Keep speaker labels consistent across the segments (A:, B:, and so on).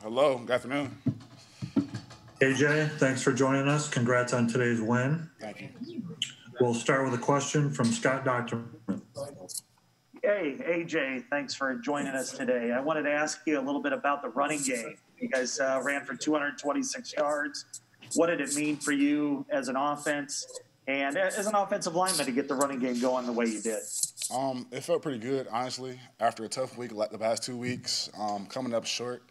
A: Hello, good afternoon.
B: AJ, thanks for joining us. Congrats on today's win.
A: Thank you.
B: We'll start with a question from Scott Doctorman.
C: Hey, AJ, thanks for joining us today. I wanted to ask you a little bit about the running game. You guys ran for 226 yards. What did it mean for you as an offense and as an offensive lineman to get the running game going the way you did?
A: It felt pretty good, honestly. After a tough week, like the past 2 weeks, coming up short,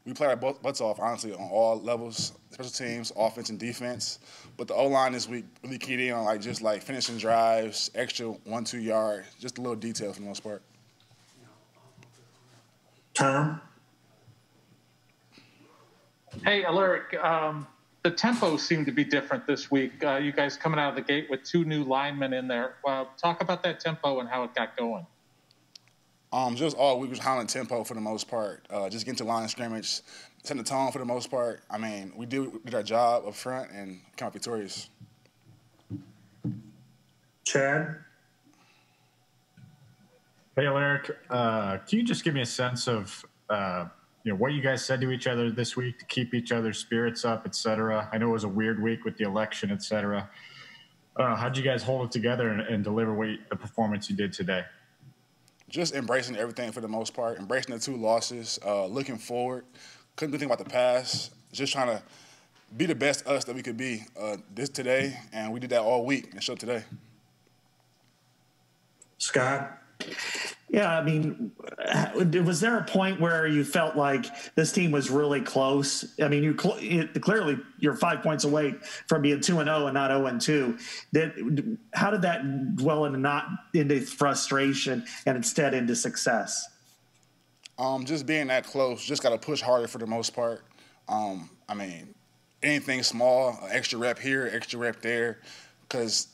A: we played our butts off, honestly, on all levels, special teams, offense, and defense. But the O-line this week really keyed in on just finishing drives, extra 1-2 yards, just a little detail for the most part.
B: Tom?
D: Hey, Alaric, the tempo seemed to be different this week. You guys coming out of the gate with 2 new linemen in there. Talk about that tempo and how it got going.
A: Just all week was handling tempo for the most part. Just getting to line of scrimmage, setting the tone for the most part. I mean, we did our job up front and came out victorious.
B: Chad?
E: Hey, Alaric, can you just give me a sense of what you guys said to each other this week to keep each other's spirits up, et cetera? I know it was a weird week with the election, et cetera. How'd you guys hold it together and deliver the performance you did today?
A: Just embracing everything for the most part, embracing the 2 losses, looking forward. Couldn't do anything about the past, just trying to be the best us that we could be today, and we did that all week and showed today.
B: Scott?
C: Yeah, I mean, was there a point where you felt like this team was really close? I mean, clearly you're 5 points away from being 2-0 and not 0-2. How did that dwell into frustration and instead into success?
A: Just being that close, just got to push harder for the most part. I mean, anything small, extra rep here, extra rep there, because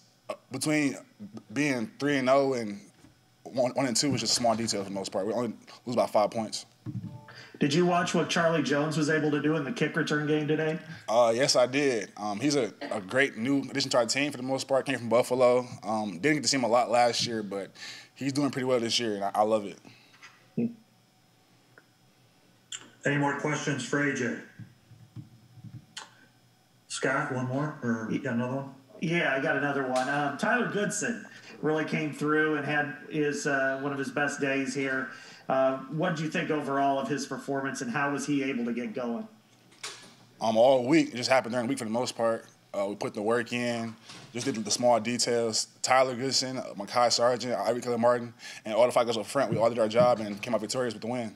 A: between being 3-0 and 1-2 was just small details for the most part. We only lose about 5 points.
C: Did you watch what Charlie Jones was able to do in the kick return game today?
A: Yes, I did. He's a great new addition to our team for the most part. Came from Buffalo. Didn't get to see him a lot last year, but he's doing pretty well this year, and I love it.
B: Any more questions for AJ? Scott, one more? Or you got another one?
C: Yeah, I got another one. Tyler Goodson really came through and had one of his best days here. What did you think overall of his performance, and how was he able to get going?
A: All week. It just happened during the week for the most part. We put the work in, just did the small details. Tyler Goodson, Mekhi Sargent, Ivy Keller Martin, and all the 5 guys up front, we all did our job and came out victorious with the win.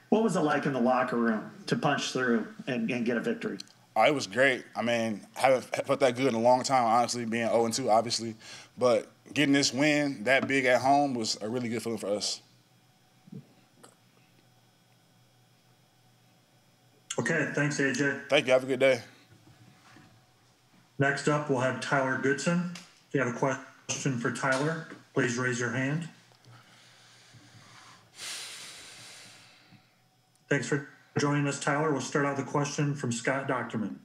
C: What was it like in the locker room to punch through and get a victory?
A: It was great. I mean, haven't felt that good in a long time, honestly, being 0-2, obviously. But getting this win that big at home was a really good feeling for us.
B: Okay, thanks, AJ.
A: Thank you. Have a good day.
B: Next up, we'll have Tyler Goodson. If you have a question for Tyler, please raise your hand. Thanks for joining us, Tyler. We'll start out with a question from Scott Doctorman.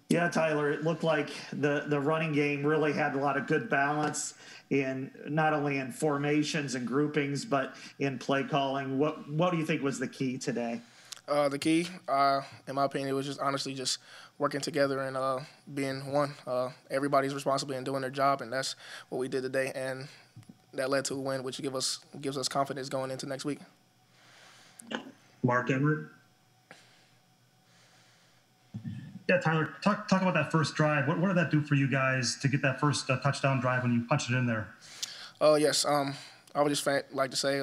C: Yeah, Tyler, it looked like the running game really had a lot of good balance in not only in formations and groupings, but in play calling. What do you think was the key today?
F: The key, in my opinion, was just honestly just working together and being one. Everybody's responsible in doing their job, and that's what we did today, and that led to a win, which gives us confidence going into next week.
B: Mark Emmert.
G: Yeah, Tyler, talk about that first drive. What did that do for you guys to get that first touchdown drive when you punched it in there?
F: Yes. I would just like to say,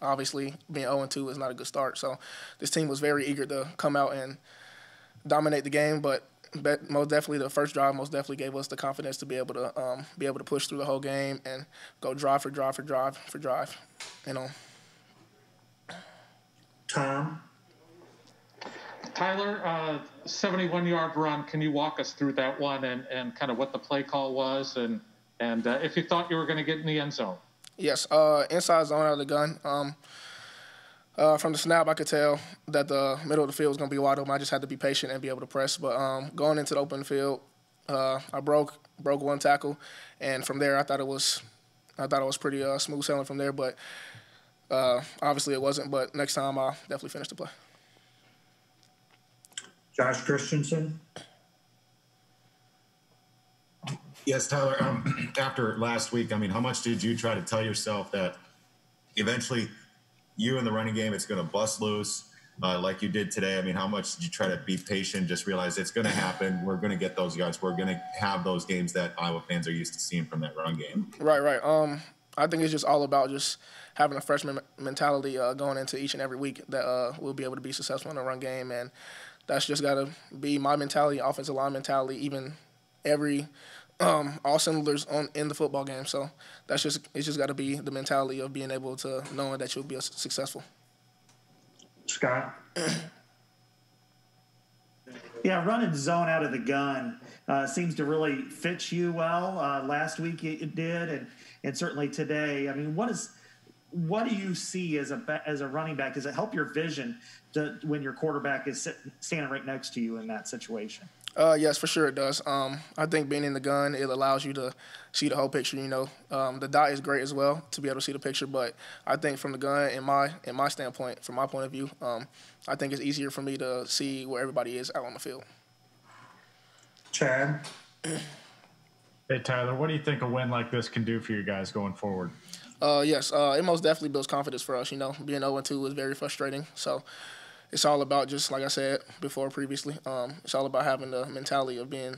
F: obviously, being 0-2 is not a good start. So this team was very eager to come out and dominate the game, but most definitely the first drive most definitely gave us the confidence to be able to push through the whole game and go drive for drive for drive for drive.
B: Tom.
D: Tyler, 71-yard run. Can you walk us through that one and kind of what the play call was and if you thought you were going to get in the end zone?
F: Yes, inside zone out of the gun. From the snap, I could tell that the middle of the field was going to be wide open. I just had to be patient and be able to press. But going into the open field, I broke one tackle, and from there I thought it was pretty smooth sailing from there. But obviously it wasn't. But next time I'll definitely finish the play.
B: Josh Christensen.
H: Yes, Tyler, after last week, I mean, how much did you try to tell yourself that eventually you in the running game, it's going to bust loose like you did today? I mean, how much did you try to be patient, just realize it's going to happen, we're going to get those yards, we're going to have those games that Iowa fans are used to seeing from that run game?
F: Right. I think it's just all about just having a freshman mentality going into each and every week that we'll be able to be successful in the run game, and that's just got to be my mentality, offensive line mentality, even every all cylinders in the football game. So it's just got to be the mentality of being able to knowing that you'll be successful.
B: Scott.
C: Yeah, running zone out of the gun seems to really fit you well. Last week it did, and certainly today. I mean, what do you see as a running back? Does it help your vision when your quarterback is standing right next to you in that situation?
F: Yes, for sure it does. I think being in the gun, it allows you to see the whole picture. The dot is great as well to be able to see the picture, but I think from the gun, in my standpoint, from my point of view, I think it's easier for me to see where everybody is out on the field.
B: Chad.
E: Hey, Tyler, what do you think a win like this can do for you guys going forward?
F: Yes, it most definitely builds confidence for us. Being 0-2 was very frustrating, so it's all about, just like I said before previously, it's all about having the mentality of being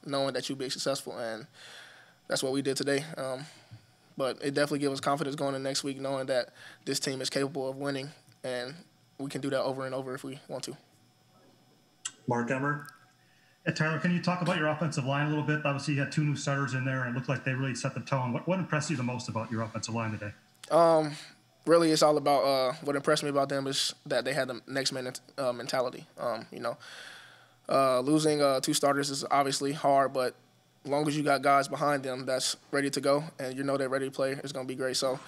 F: knowing that you'll be successful, and that's what we did today. But it definitely gives us confidence going into next week, knowing that this team is capable of winning, and we can do that over and over if we want to.
B: Mark Emmert.
G: Hey, Tyler, can you talk about your offensive line a little bit? Obviously, you had two new starters in there, and it looked like they really set the tone. What impressed you the most about your offensive line today?
F: Really, it's all about what impressed me about them is that they had the next man mentality. Losing two starters is obviously hard, but as long as you got guys behind them that's ready to go and they're ready to play, it's going to be great. So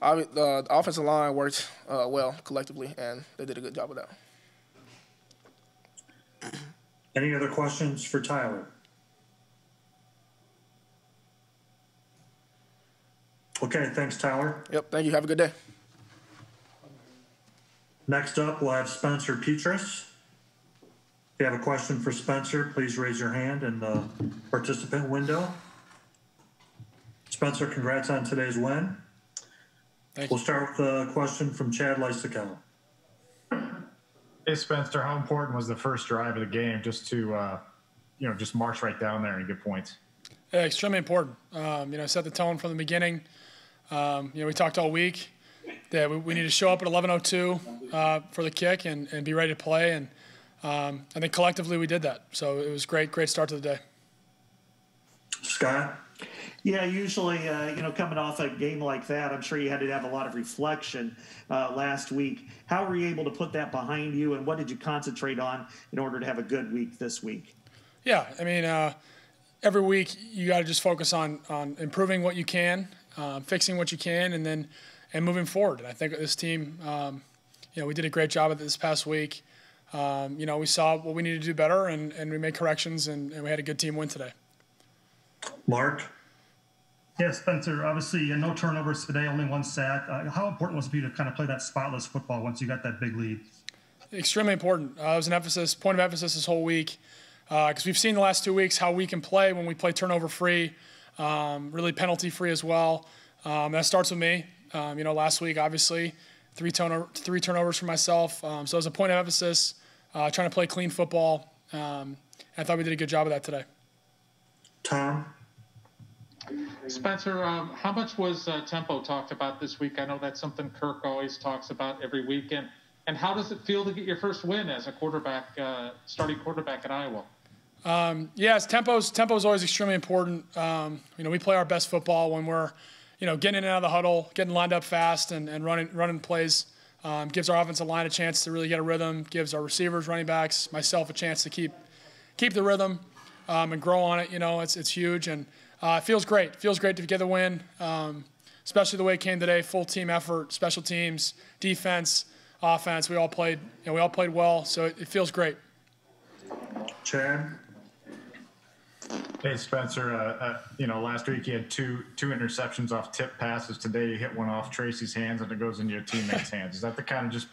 F: the offensive line worked well collectively, and they did a good job of that.
B: Any other questions for Tyler? Okay, thanks, Tyler.
F: Yep, thank you. Have a good day.
B: Next up, we'll have Spencer Petrus. If you have a question for Spencer, please raise your hand in the participant window. Spencer, congrats on today's win.
I: Thank you.
B: We'll start with a question from Chad Lysical.
E: Hey, Spencer, how important was the first drive of the game just to, just march right down there and get points?
I: Yeah, extremely important. Set the tone from the beginning. We talked all week that we need to show up at 11:02 for the kick and be ready to play. And I think collectively we did that. So it was great start to the day.
B: Scott?
C: Yeah, usually, coming off a game like that, I'm sure you had to have a lot of reflection last week. How were you able to put that behind you, and what did you concentrate on in order to have a good week this week?
I: Yeah, every week you got to just focus on improving what you can, fixing what you can, and moving forward. And I think this team, we did a great job of it this past week. We saw what we needed to do better, and we made corrections, and we had a good team win today.
B: Mark?
G: Yeah, Spencer, obviously no turnovers today, only one sack. How important was it for you to kind of play that spotless football once you got that big lead?
I: Extremely important. It was an point of emphasis this whole week because we've seen the last 2 weeks how we can play when we play turnover-free, really penalty-free as well. That starts with me. Last week, obviously, three turnovers for myself. So it was a point of emphasis, trying to play clean football. I thought we did a good job of that today.
B: Tom?
D: Spencer, how much was tempo talked about this week? I know that's something Kirk always talks about every weekend. And how does it feel to get your first win as a quarterback, starting quarterback at Iowa?
I: Yes, tempo's always extremely important. We play our best football when we're, getting in and out of the huddle, getting lined up fast and running plays. Gives our offensive line a chance to really get a rhythm, gives our receivers, running backs, myself a chance to keep the rhythm and grow on it. It's huge, and it feels great. It feels great to get the win, especially the way it came today. Full team effort, special teams, defense, offense. We all played well, so it feels great.
B: Chad?
E: Hey, Spencer, last week you had two interceptions off tip passes. Today you hit one off Tracy's hands and it goes into your teammate's hands. Is that the kind of just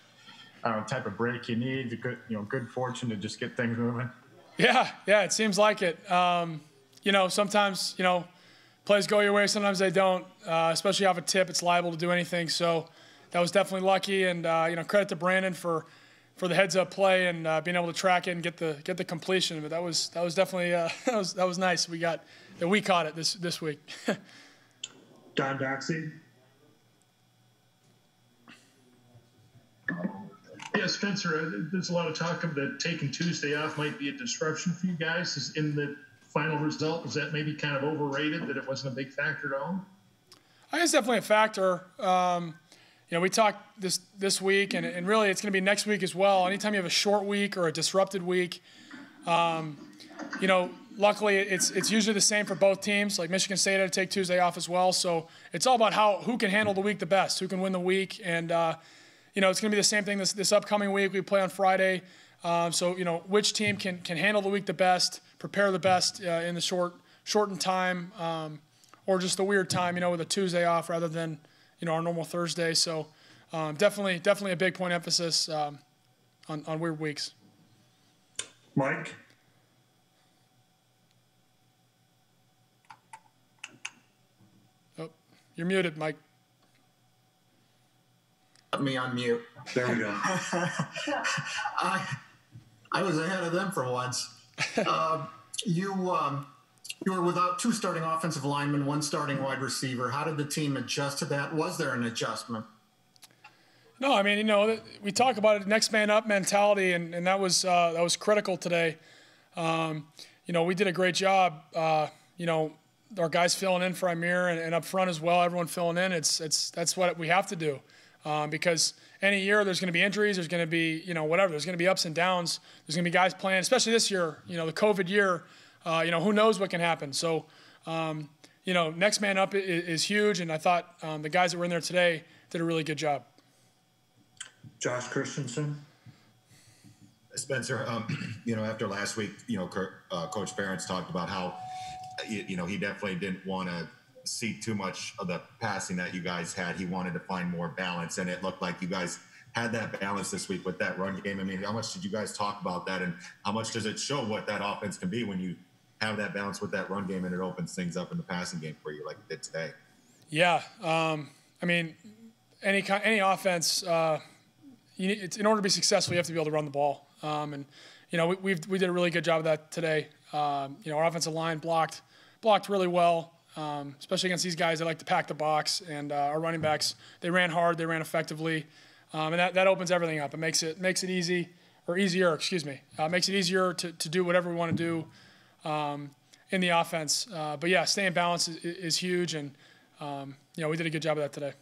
E: type of break you need, good fortune to just get things moving?
I: Yeah, it seems like it. Sometimes, plays go your way, sometimes they don't, especially off a tip. It's liable to do anything. So that was definitely lucky. And, credit to Brandon for the heads-up play and being able to track it and get the completion. But that was definitely that was nice. We caught it this week.
B: Don Doxey.
J: Yeah, Spencer, there's a lot of talk of that taking Tuesday off might be a disruption for you guys. Is in the final result, was that maybe kind of overrated, that it wasn't a big factor at all?
I: I think it's definitely a factor. We talked this week, and really it's going to be next week as well. Anytime you have a short week or a disrupted week, luckily it's usually the same for both teams. Like Michigan State had to take Tuesday off as well. So it's all about who can handle the week the best, who can win the week. And, it's going to be the same thing this upcoming week. We play on Friday. Which team can handle the week the best, prepare the best in the shortened time, or just the weird time, with a Tuesday off rather than, our normal Thursday. So definitely a big point emphasis on weird weeks.
B: Mike?
I: Oh, you're muted, Mike.
K: Put me on mute.
B: There we go.
K: I was ahead of them for once. You were without 2 starting offensive linemen, 1 starting wide receiver. How did the team adjust to that? Was there an adjustment?
I: No, I mean, we talk about it, next man up mentality, and that was critical today. We did a great job. Our guys filling in for Amir and up front as well. Everyone filling in. That's what we have to do. Because any year there's going to be injuries, there's going to be, whatever. There's going to be ups and downs. There's going to be guys playing, especially this year, the COVID year, who knows what can happen. So, next man up is huge. And I thought the guys that were in there today did a really good job.
B: Josh Christensen.
H: Spencer, after last week, Coach Ferentz talked about how, he definitely didn't want to see too much of the passing that you guys had. He wanted to find more balance, and it looked like you guys had that balance this week with that run game. I mean, how much did you guys talk about that, and how much does it show what that offense can be when you have that balance with that run game and it opens things up in the passing game for you like it did today?
I: Yeah. Any offense, in order to be successful, you have to be able to run the ball. We did a really good job of that today. Our offensive line blocked really well. Especially against these guys that like to pack the box, and our running backs, they ran hard, they ran effectively, and that opens everything up. It makes it easier. Makes it easier to do whatever we want to do in the offense. But yeah, staying balanced is huge, and we did a good job of that today.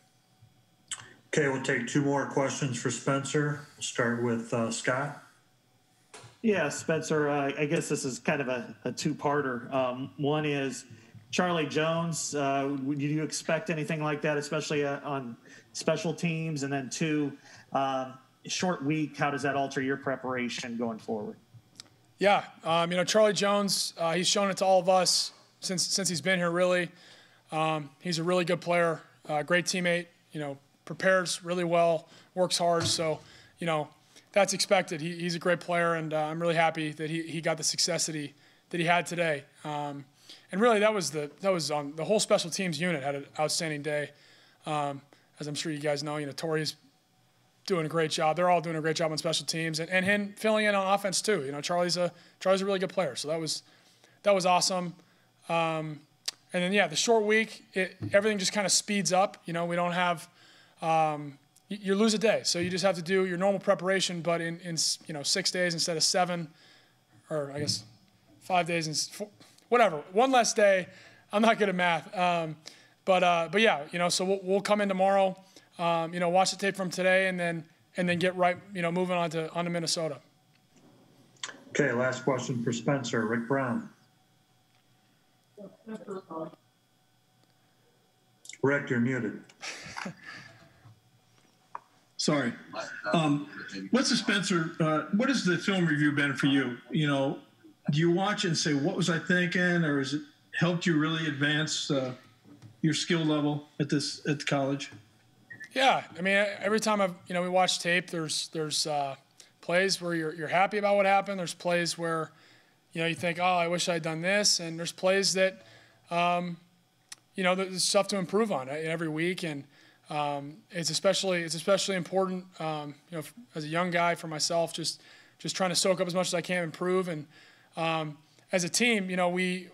B: Okay, we'll take 2 more questions for Spencer. We'll start with Scott.
C: Yeah, Spencer, I guess this is kind of a 2-parter. One is, Charlie Jones, do you expect anything like that, especially on special teams? And then 2, short week, how does that alter your preparation going forward?
I: Yeah, Charlie Jones, he's shown it to all of us since he's been here, really. He's a really good player, great teammate, prepares really well, works hard. So, that's expected. He's a great player, and I'm really happy that he got the success that he had today. And really, that was on the whole special teams unit had an outstanding day. As I'm sure you guys know, Tori's doing a great job. They're all doing a great job on special teams, and him filling in on offense too. Charlie's a really good player, so that was awesome. And then the short week, everything just kind of speeds up. We don't have you lose a day, so you just have to do your normal preparation, but in 6 days instead of 7, or I guess 5 days and whatever, 1 less day. I'm not good at math. But yeah, so we'll come in tomorrow, watch the tape from today, and then get right, moving on to Minnesota.
B: Okay, last question for Spencer. Rick Brown. Rick, you're muted.
L: Sorry. What's the Spencer? What has the film review been for you? Do you watch it and say, what was I thinking, or has it helped you really advance your skill level at the college?
I: Yeah, I mean, every time we watch tape, there's plays where you're happy about what happened. There's plays where, you think, oh, I wish I'd done this, and there's plays that, there's stuff to improve on every week, and it's especially important, as a young guy for myself, just trying to soak up as much as I can, improve, and as a team, we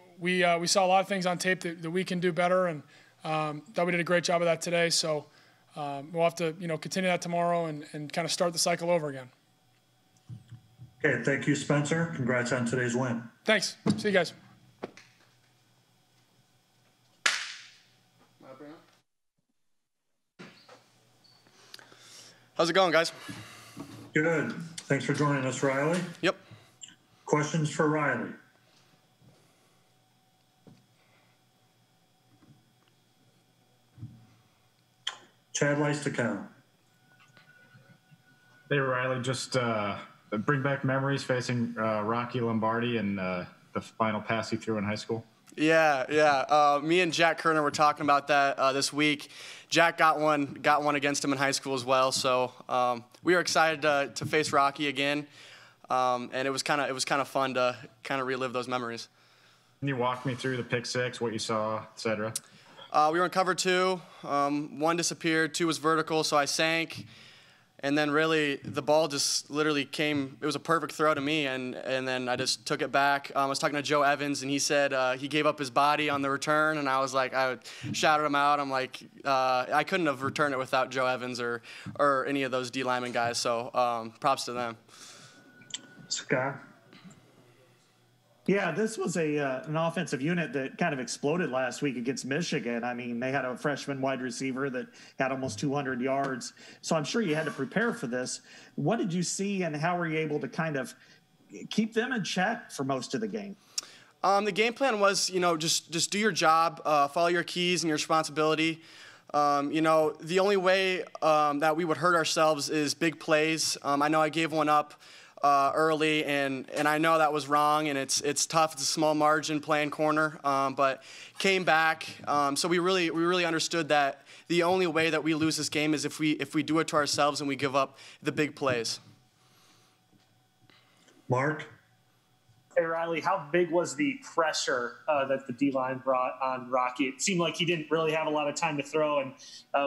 I: saw a lot of things on tape that we can do better, and thought we did a great job of that today. So we'll have to continue that tomorrow and kind of start the cycle over again.
B: Okay, thank you, Spencer. Congrats on today's win.
I: Thanks. See you guys.
M: How's it going, guys?
B: Good. Thanks for joining us, Riley.
M: Yep.
B: Questions for Riley? Chad Leisticon.
E: Hey, Riley, just bring back memories facing Rocky Lombardi and the final pass he threw in high school.
M: Yeah. Me and Jack Kerner were talking about that this week. Jack got one against him in high school as well. So we were excited to face Rocky again, and it was kind of fun to kind of relive those memories.
E: Can you walk me through the pick six, what you saw, etc.?
M: We were in cover two. One disappeared. Two was vertical, so I sank. And then really the ball just literally came. It was a perfect throw to me, and then I just took it back. I was talking to Joe Evans, and he said he gave up his body on the return, and I was like, I shouted him out. I'm like, I couldn't have returned it without Joe Evans or any of those D lineman guys. So props to them.
B: Scott.
C: Yeah, this was an offensive unit that kind of exploded last week against Michigan. I mean, they had a freshman wide receiver that had almost 200 yards. So I'm sure you had to prepare for this. What did you see, and how were you able to kind of keep them in check for most of the game?
M: The game plan was, just do your job, follow your keys and your responsibility. The only way that we would hurt ourselves is big plays. I know I gave one up early, and I know that was wrong, and it's tough. It's a small margin playing corner, but came back. So we really understood that the only way that we lose this game is if we do it to ourselves and we give up the big plays.
B: Mark.
N: Hey, Riley, how big was the pressure that the D-line brought on Rocky? It seemed like he didn't really have a lot of time to throw, and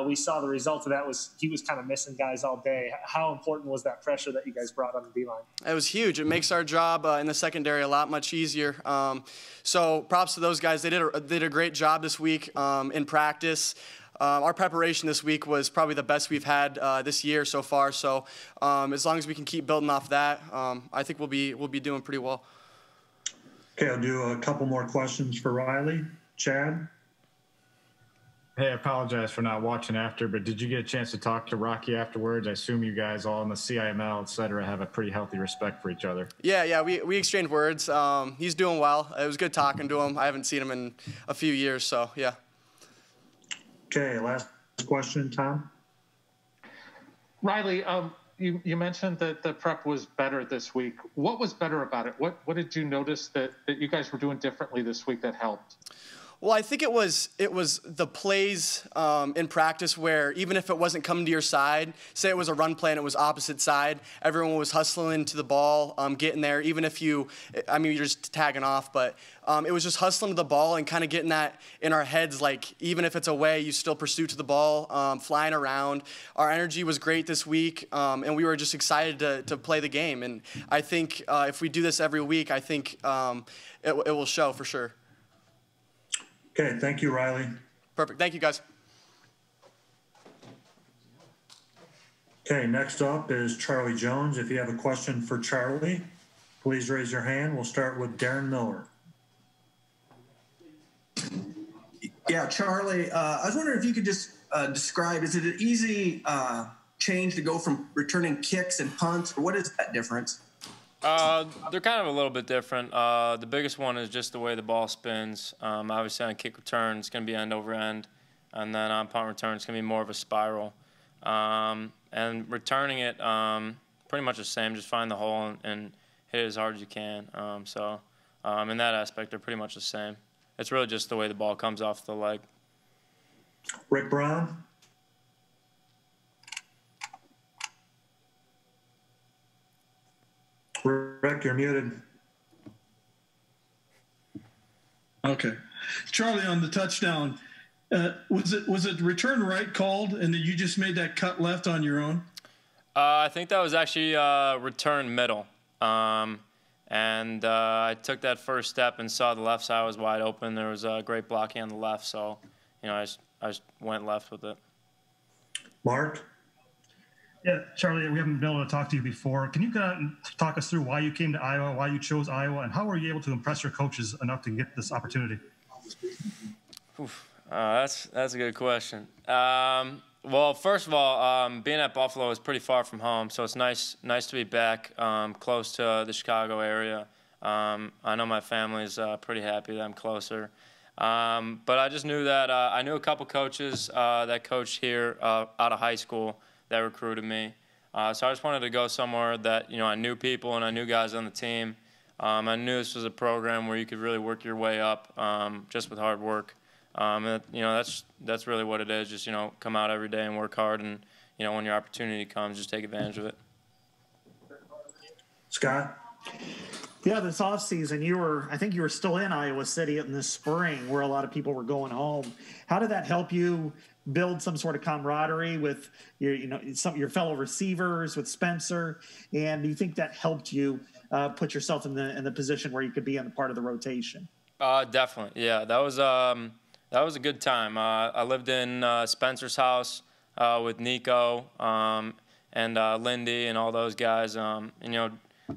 N: we saw the result of that was he was kind of missing guys all day. How important was that pressure that you guys brought on the D-line?
M: It was huge. It makes our job in the secondary a lot much easier. So props to those guys. They did a great job this week in practice. Our preparation this week was probably the best we've had this year so far. So as long as we can keep building off that, I think we'll be doing pretty well.
B: Okay, I'll do a couple more questions for Riley. Chad?
E: Hey, I apologize for not watching after, but did you get a chance to talk to Rocky afterwards? I assume you guys all in the CIML, et cetera, have a pretty healthy respect for each other.
M: Yeah, we exchanged words. He's doing well. It was good talking to him. I haven't seen him in a few years, so yeah.
B: Okay, last question, Tom.
D: Riley, you mentioned that the prep was better this week. What was better about it? What did you notice that you guys were doing differently this week that helped?
M: Well, I think it was the plays in practice where even if it wasn't coming to your side, say it was a run play and it was opposite side, everyone was hustling to the ball, getting there, even if you're just tagging off, but it was just hustling to the ball and kind of getting that in our heads, like even if it's away, you still pursue to the ball, flying around. Our energy was great this week, and we were just excited to play the game. And I think if we do this every week, I think it will show for sure.
B: Okay, thank you, Riley.
M: Perfect. Thank you, guys.
B: Okay, next up is Charlie Jones. If you have a question for Charlie, please raise your hand. We'll start with Darren Miller.
O: Yeah, Charlie, I was wondering if you could just describe, is it an easy change to go from returning kicks and punts, or what is that difference?
P: They're kind of a little bit different. The biggest one is just the way the ball spins. Obviously on kick return, it's going to be end over end. And then on punt return, it's going to be more of a spiral. And returning it, pretty much the same. Just find the hole and hit it as hard as you can. In that aspect, they're pretty much the same. It's really just the way the ball comes off the leg.
B: Rick Brown? Rick, you're muted.
L: Okay. Charlie, on the touchdown, was it return right called and then you just made that cut left on your own?
P: I think that was actually return middle. And I took that first step and saw the left side was wide open. There was great blocking on the left, so I just went left with it.
G: Mark? Yeah, Charlie, we haven't been able to talk to you before. Can you kind of talk us through why you came to Iowa, why you chose Iowa, and how were you able to impress your coaches enough to get this opportunity?
P: That's a good question. Well, first of all, being at Buffalo is pretty far from home, so it's nice to be back close to the Chicago area. I know my family's pretty happy that I'm closer. But I just knew that I knew a couple coaches that coached here out of high school that recruited me. So I just wanted to go somewhere that I knew people and I knew guys on the team. I knew this was a program where you could really work your way up just with hard work. And, that's really what it is. Just come out every day and work hard, and when your opportunity comes, just take advantage of it.
G: Scott?
C: Yeah, this offseason, I think you were still in Iowa City in the spring where a lot of people were going home. How did that help you build some sort of camaraderie with your fellow receivers, with Spencer? And do you think that helped you put yourself in the position where you could be in the part of the rotation?
P: Definitely. Yeah, that was a good time. I lived in Spencer's house with Nico and Lindy and all those guys.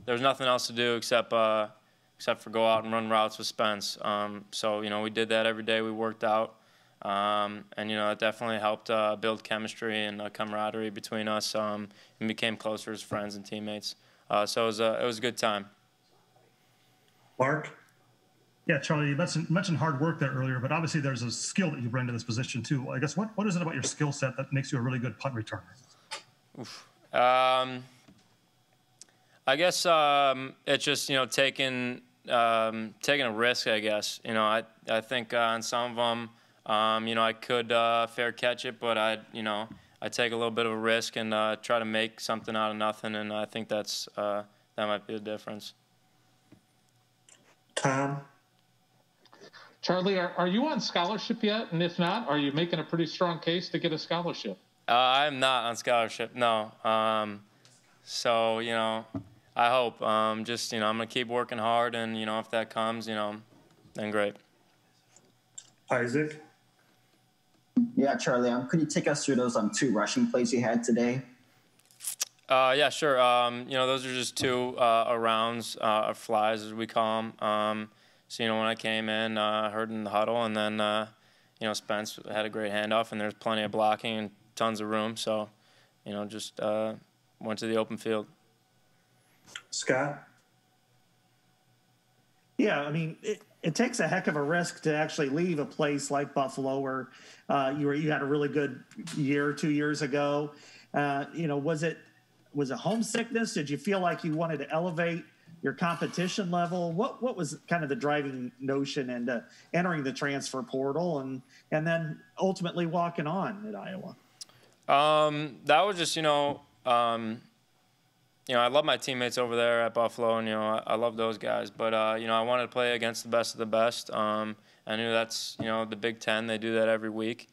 P: There was nothing else to do except for go out and run routes with Spence. So we did that every day. We worked out, and it definitely helped build chemistry and camaraderie between us, and became closer as friends and teammates. So it was a good time.
G: Mark? Yeah, Charlie, you mentioned hard work there earlier, but obviously there's a skill that you bring to this position too. I guess what is it about your skill set that makes you a really good punt returner?
P: I guess it's just taking a risk. I guess I think on some of them I could fair catch it, but I take a little bit of a risk and try to make something out of nothing, and I think that might be the difference.
G: Tom?
D: Charlie, are you on scholarship yet? And if not, are you making a pretty strong case to get a scholarship?
P: I'm not on scholarship, no. So, I hope. I'm going to keep working hard, and, if that comes, then great.
G: Isaac?
Q: Yeah, Charlie, could you take us through those 2 rushing plays you had today?
P: Yeah, sure. Those are just 2 rounds of flies, as we call them. So, when I came in, heard in the huddle, and then, Spence had a great handoff, and there's plenty of blocking and tons of room. So, just went to the open field.
G: Scott?
C: Yeah, it takes a heck of a risk to actually leave a place like Buffalo where you had a really good year 2 years ago. Was it homesickness? Did you feel like you wanted to elevate your competition level? What was kind of the driving notion into entering the transfer portal and then ultimately walking on at Iowa?
P: That was just, I love my teammates over there at Buffalo, and, I love those guys. But, I wanted to play against the best of the best. I knew that's, the Big Ten. They do that every week.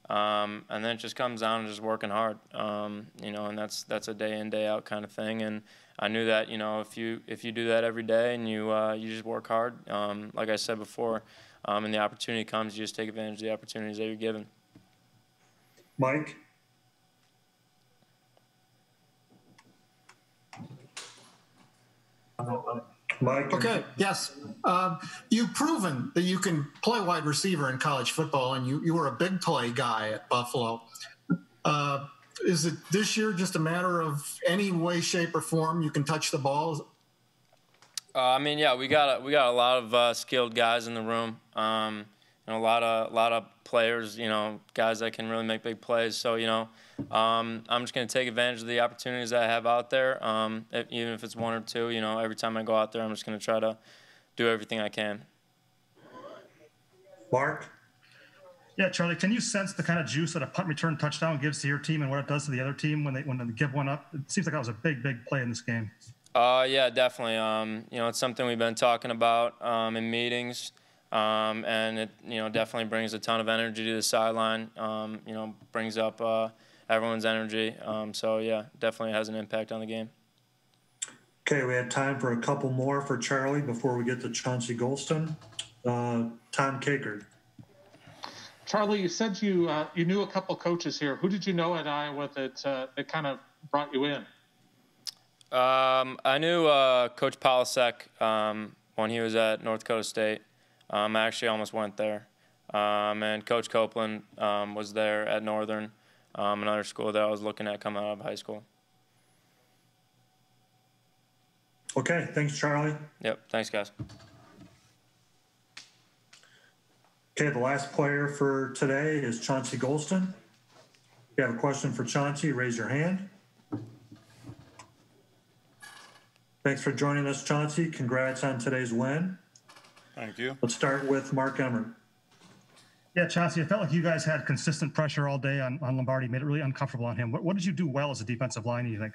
P: And then it just comes down to just working hard, and that's a day in, day out kind of thing. And I knew that, if you do that every day and you just work hard, like I said before, and the opportunity comes, you just take advantage of the opportunities that you're given.
G: Mike? Mike?
K: Okay, yes. You've proven that you can play wide receiver in college football, and you were a big play guy at Buffalo. Is it this year just a matter of any way, shape, or form you can touch the ball?
P: Yeah, we got a lot of skilled guys in the room. A lot of players, guys that can really make big plays. So, I'm just going to take advantage of the opportunities that I have out there, even if it's 1 or 2. Every time I go out there, I'm just going to try to do everything I can.
G: Mark? Yeah, Charlie, can you sense the kind of juice that a punt return touchdown gives to your team and what it does to the other team when they give one up? It seems like that was a big play in this game.
P: Yeah, definitely. It's something we've been talking about in meetings, and it, definitely brings a ton of energy to the sideline. Brings up everyone's energy. So yeah, definitely has an impact on the game.
B: Okay, we had time for a couple more for Charlie before we get to Chauncey Goldstein. Tom Caker.
D: Charlie, you said you knew a couple coaches here. Who did you know at Iowa that kind of brought you in?
P: I knew Coach Polasek when he was at North Dakota State. I actually almost went there. And Coach Copeland was there at Northern, another school that I was looking at coming out of high school.
B: Okay, thanks, Charlie.
P: Yep, thanks, guys.
B: Okay, the last player for today is Chauncey Goldstein. If you have a question for Chauncey, raise your hand. Thanks for joining us, Chauncey. Congrats on today's win.
A: Thank you.
B: Let's start with Mark Emmert.
G: Yeah, Chauncey, it felt like you guys had consistent pressure all day on Lombardi, made it really uncomfortable on him. What did you do well as a defensive line, you think?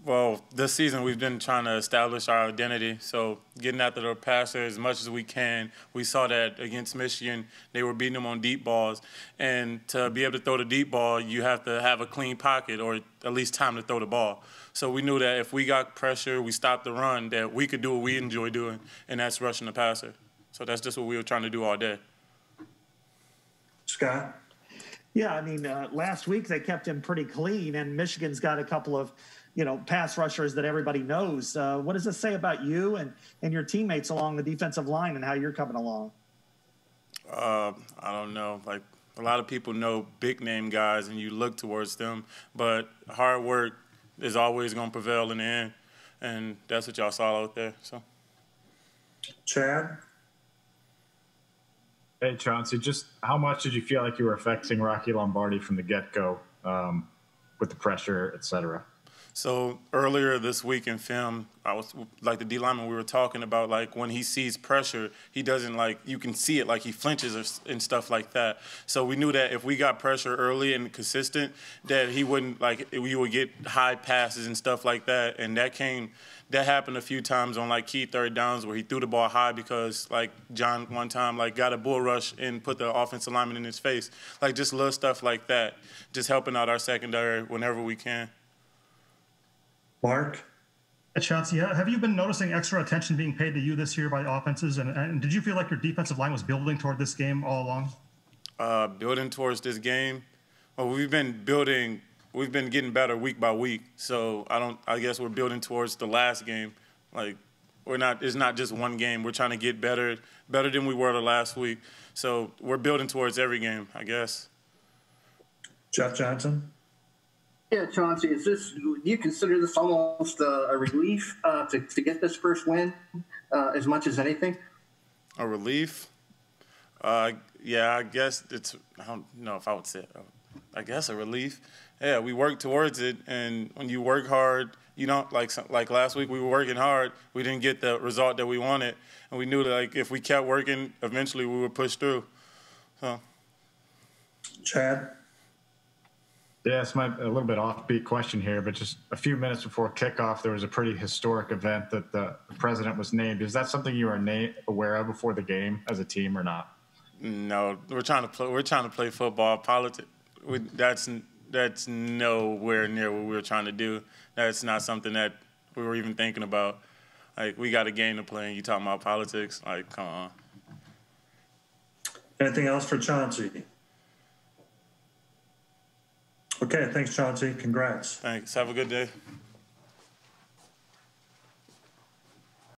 R: Well, this season we've been trying to establish our identity. So getting after the passer as much as we can. We saw that against Michigan. They were beating them on deep balls. And to be able to throw the deep ball, you have to have a clean pocket or at least time to throw the ball. So we knew that if we got pressure, we stopped the run, that we could do what we enjoy doing, and that's rushing the passer. So that's just what we were trying to do all day.
B: Scott?
C: Yeah, I mean, last week they kept him pretty clean, and Michigan's got a couple of, pass rushers that everybody knows. What does this say about you and your teammates along the defensive line and how you're coming along?
R: I don't know. Like, a lot of people know big-name guys, and you look towards them, but hard work is always going to prevail in the end, and that's what y'all saw out there. So,
B: Chad?
E: Hey, Chauncey, just how much did you feel like you were affecting Rocky Lombardi from the get-go with the pressure, et cetera?
R: So earlier this week in film, I was like the D lineman we were talking about, like when he sees pressure, he doesn't you can see it, like he flinches and stuff like that. So we knew that if we got pressure early and consistent, that he wouldn't, we would get high passes and stuff like that. And that happened a few times on key third downs where he threw the ball high because John one time got a bull rush and put the offensive lineman in his face. Just little stuff like that, just helping out our secondary whenever we can.
B: Mark?
G: Chauncey, have you been noticing extra attention being paid to you this year by offenses? And did you feel like your defensive line was building toward this game all along?
R: Building towards this game? Well, we've been getting better week by week. So I guess we're building towards the last game. It's not just one game. We're trying to get better than we were the last week. So we're building towards every game, I guess.
B: Jeff Johnson?
S: Yeah, Chauncey, do you consider this almost a relief to get this first win as much as anything?
R: A relief? Yeah, I guess I don't know if I would say it. I guess a relief. Yeah, we work towards it, and when you work hard, you don't, like last week we were working hard. We didn't get the result that we wanted, and we knew that if we kept working, eventually we would push through. So.
B: Chad?
E: Yeah, it's a little bit offbeat question here, but just a few minutes before kickoff, there was a pretty historic event that the president was named. Is that something you are aware of before the game as a team or not?
R: No, we're trying to play football. Politics, that's nowhere near what we were trying to do. That's not something that we were even thinking about. We got a game to play, and you talking about politics? Come on.
B: Anything else for Chauncey? Okay, thanks, Chauncey. Congrats.
R: Thanks. Have a good day.